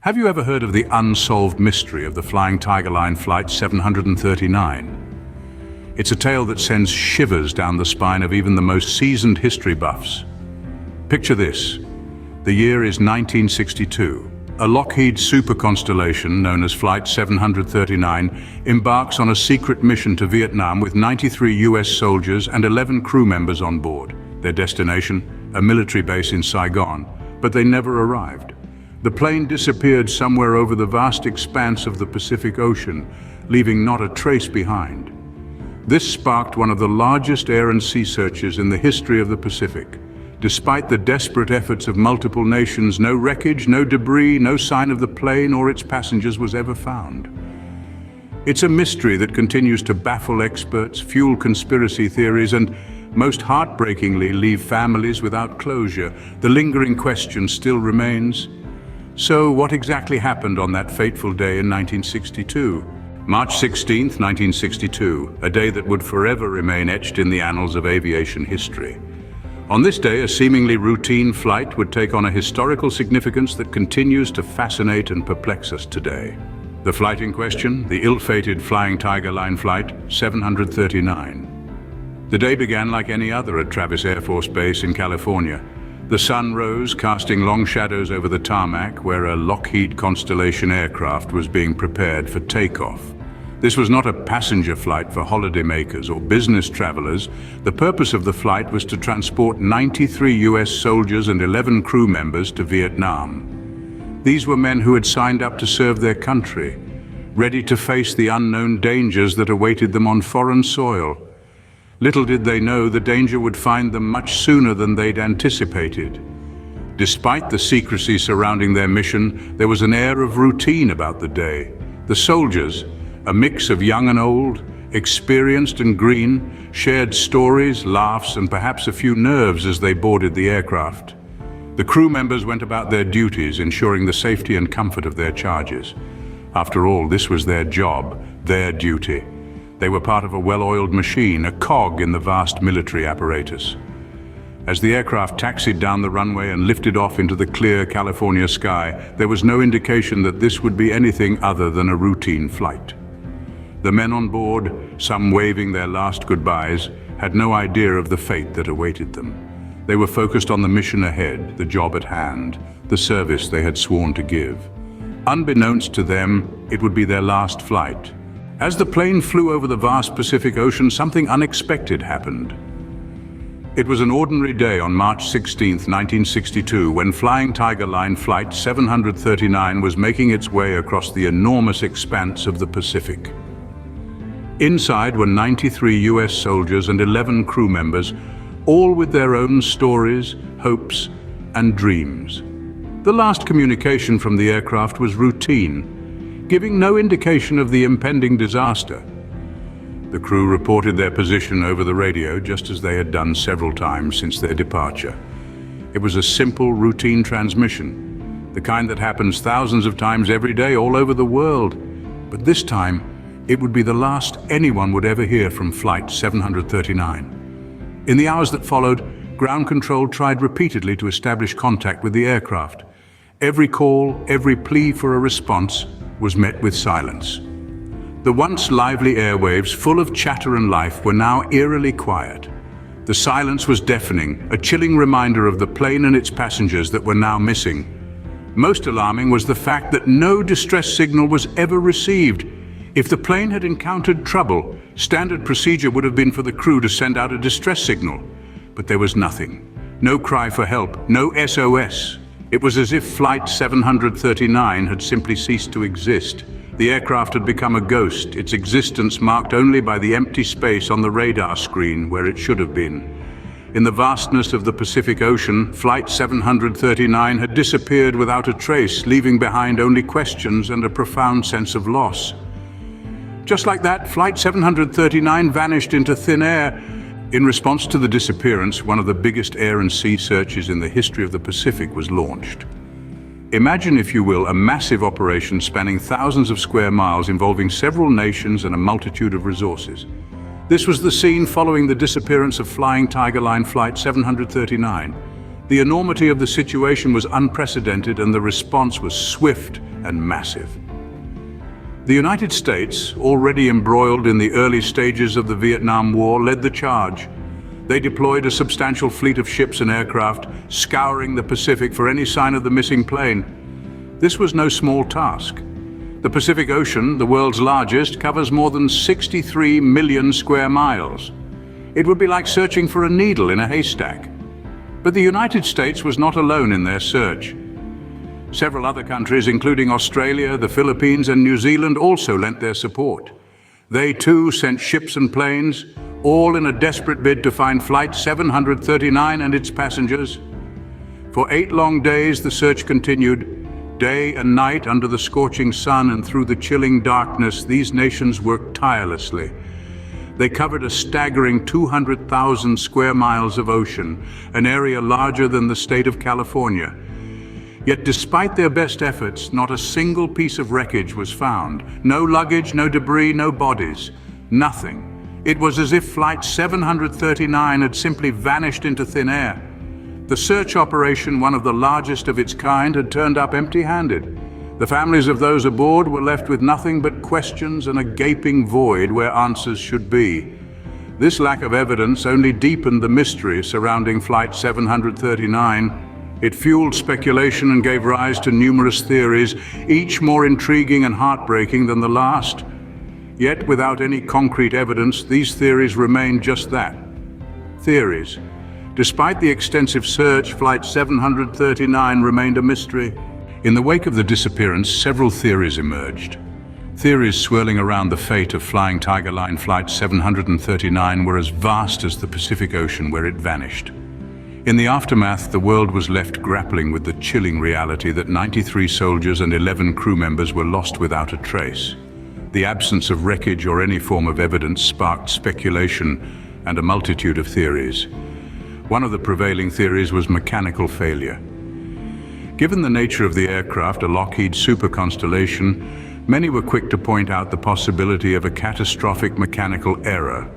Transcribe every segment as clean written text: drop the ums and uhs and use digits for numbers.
Have you ever heard of the unsolved mystery of the Flying Tiger Line Flight 739? It's a tale that sends shivers down the spine of even the most seasoned history buffs. Picture this. The year is 1962. A Lockheed super constellation known as Flight 739 embarks on a secret mission to Vietnam with 93 US soldiers and 11 crew members on board. Their destination, a military base in Saigon, but they never arrived. The plane disappeared somewhere over the vast expanse of the Pacific Ocean, leaving not a trace behind. This sparked one of the largest air and sea searches in the history of the Pacific. Despite the desperate efforts of multiple nations, no wreckage, no debris, no sign of the plane or its passengers was ever found. It's a mystery that continues to baffle experts, fuel conspiracy theories, and most heartbreakingly leave families without closure. The lingering question still remains. So what exactly happened on that fateful day in 1962? March 16th, 1962, a day that would forever remain etched in the annals of aviation history. On this day, a seemingly routine flight would take on a historical significance that continues to fascinate and perplex us today. The flight in question, the ill-fated Flying Tiger Line Flight 739. The day began like any other at Travis Air Force Base in California. The sun rose, casting long shadows over the tarmac where a Lockheed Constellation aircraft was being prepared for takeoff. This was not a passenger flight for holidaymakers or business travelers. The purpose of the flight was to transport 93 US soldiers and 11 crew members to Vietnam. These were men who had signed up to serve their country, ready to face the unknown dangers that awaited them on foreign soil. Little did they know the danger would find them much sooner than they'd anticipated. Despite the secrecy surrounding their mission, there was an air of routine about the day. The soldiers, a mix of young and old, experienced and green, shared stories, laughs, and perhaps a few nerves as they boarded the aircraft. The crew members went about their duties, ensuring the safety and comfort of their charges. After all, this was their job, their duty. They were part of a well-oiled machine, a cog in the vast military apparatus. As the aircraft taxied down the runway and lifted off into the clear California sky, there was no indication that this would be anything other than a routine flight. The men on board, some waving their last goodbyes, had no idea of the fate that awaited them. They were focused on the mission ahead, the job at hand, the service they had sworn to give. Unbeknownst to them, it would be their last flight. As the plane flew over the vast Pacific Ocean, something unexpected happened. It was an ordinary day on March 16, 1962, when Flying Tiger Line Flight 739 was making its way across the enormous expanse of the Pacific. Inside were 93 US soldiers and 11 crew members, all with their own stories, hopes, and dreams. The last communication from the aircraft was routine, giving no indication of the impending disaster. The crew reported their position over the radio just as they had done several times since their departure. It was a simple, routine transmission, the kind that happens thousands of times every day all over the world. But this time, it would be the last anyone would ever hear from Flight 739. In the hours that followed, ground control tried repeatedly to establish contact with the aircraft. Every call, every plea for a response was met with silence. The once lively airwaves, full of chatter and life, were now eerily quiet. The silence was deafening, a chilling reminder of the plane and its passengers that were now missing. Most alarming was the fact that no distress signal was ever received. If the plane had encountered trouble, standard procedure would have been for the crew to send out a distress signal. But there was nothing. No cry for help, no SOS. It was as if Flight 739 had simply ceased to exist. The aircraft had become a ghost, its existence marked only by the empty space on the radar screen where it should have been. In the vastness of the Pacific Ocean, Flight 739 had disappeared without a trace, leaving behind only questions and a profound sense of loss. Just like that, Flight 739 vanished into thin air. In response to the disappearance, one of the biggest air and sea searches in the history of the Pacific was launched. Imagine, if you will, a massive operation spanning thousands of square miles involving several nations and a multitude of resources. This was the scene following the disappearance of Flying Tiger Line Flight 739. The enormity of the situation was unprecedented and the response was swift and massive. The United States, already embroiled in the early stages of the Vietnam War, led the charge. They deployed a substantial fleet of ships and aircraft, scouring the Pacific for any sign of the missing plane. This was no small task. The Pacific Ocean, the world's largest, covers more than 63 million square miles. It would be like searching for a needle in a haystack. But the United States was not alone in their search. Several other countries, including Australia, the Philippines, and New Zealand, also lent their support. They too sent ships and planes, all in a desperate bid to find Flight 739 and its passengers. For 8 long days, the search continued. Day and night, under the scorching sun and through the chilling darkness, these nations worked tirelessly. They covered a staggering 200,000 square miles of ocean, an area larger than the state of California. Yet despite their best efforts, not a single piece of wreckage was found. No luggage, no debris, no bodies. Nothing. It was as if Flight 739 had simply vanished into thin air. The search operation, one of the largest of its kind, had turned up empty-handed. The families of those aboard were left with nothing but questions and a gaping void where answers should be. This lack of evidence only deepened the mystery surrounding Flight 739. It fueled speculation and gave rise to numerous theories, each more intriguing and heartbreaking than the last. Yet, without any concrete evidence, these theories remained just that, theories. Despite the extensive search, Flight 739 remained a mystery. In the wake of the disappearance, several theories emerged. Theories swirling around the fate of Flying Tiger Line Flight 739 were as vast as the Pacific Ocean where it vanished. In the aftermath, the world was left grappling with the chilling reality that 93 soldiers and 11 crew members were lost without a trace. The absence of wreckage or any form of evidence sparked speculation and a multitude of theories. One of the prevailing theories was mechanical failure. Given the nature of the aircraft, a Lockheed Super Constellation, many were quick to point out the possibility of a catastrophic mechanical error.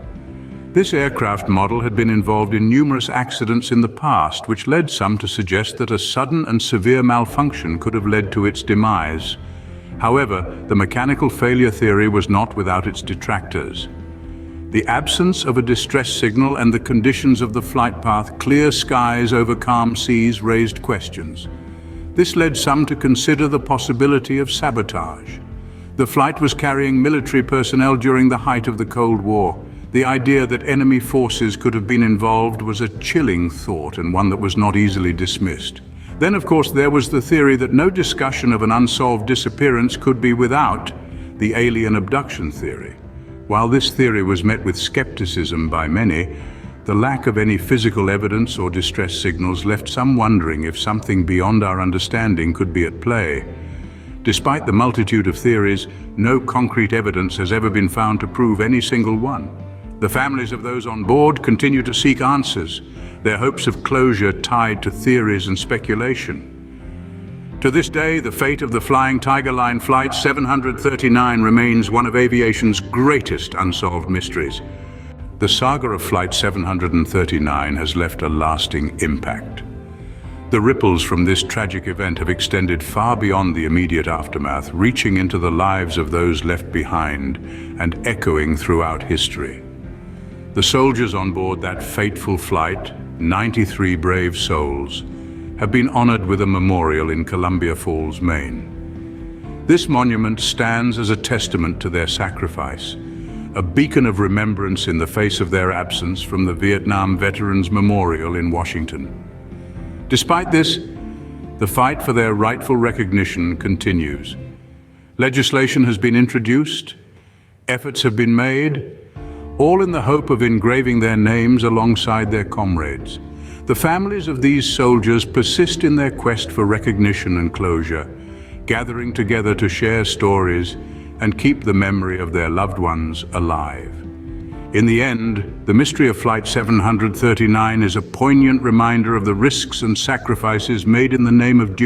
This aircraft model had been involved in numerous accidents in the past, which led some to suggest that a sudden and severe malfunction could have led to its demise. However, the mechanical failure theory was not without its detractors. The absence of a distress signal and the conditions of the flight path, clear skies over calm seas, raised questions. This led some to consider the possibility of sabotage. The flight was carrying military personnel during the height of the Cold War. The idea that enemy forces could have been involved was a chilling thought and one that was not easily dismissed. Then, of course, there was the theory that no discussion of an unsolved disappearance could be without the alien abduction theory. While this theory was met with skepticism by many, the lack of any physical evidence or distress signals left some wondering if something beyond our understanding could be at play. Despite the multitude of theories, no concrete evidence has ever been found to prove any single one. The families of those on board continue to seek answers, their hopes of closure tied to theories and speculation. To this day, the fate of the Flying Tiger Line Flight 739 remains one of aviation's greatest unsolved mysteries. The saga of Flight 739 has left a lasting impact. The ripples from this tragic event have extended far beyond the immediate aftermath, reaching into the lives of those left behind and echoing throughout history. The soldiers on board that fateful flight, 93 brave souls, have been honored with a memorial in Columbia Falls, Maine. This monument stands as a testament to their sacrifice, a beacon of remembrance in the face of their absence from the Vietnam Veterans Memorial in Washington. Despite this, the fight for their rightful recognition continues. Legislation has been introduced, efforts have been made, all in the hope of engraving their names alongside their comrades. The families of these soldiers persist in their quest for recognition and closure, gathering together to share stories and keep the memory of their loved ones alive. In the end, the mystery of Flight 739 is a poignant reminder of the risks and sacrifices made in the name of duty.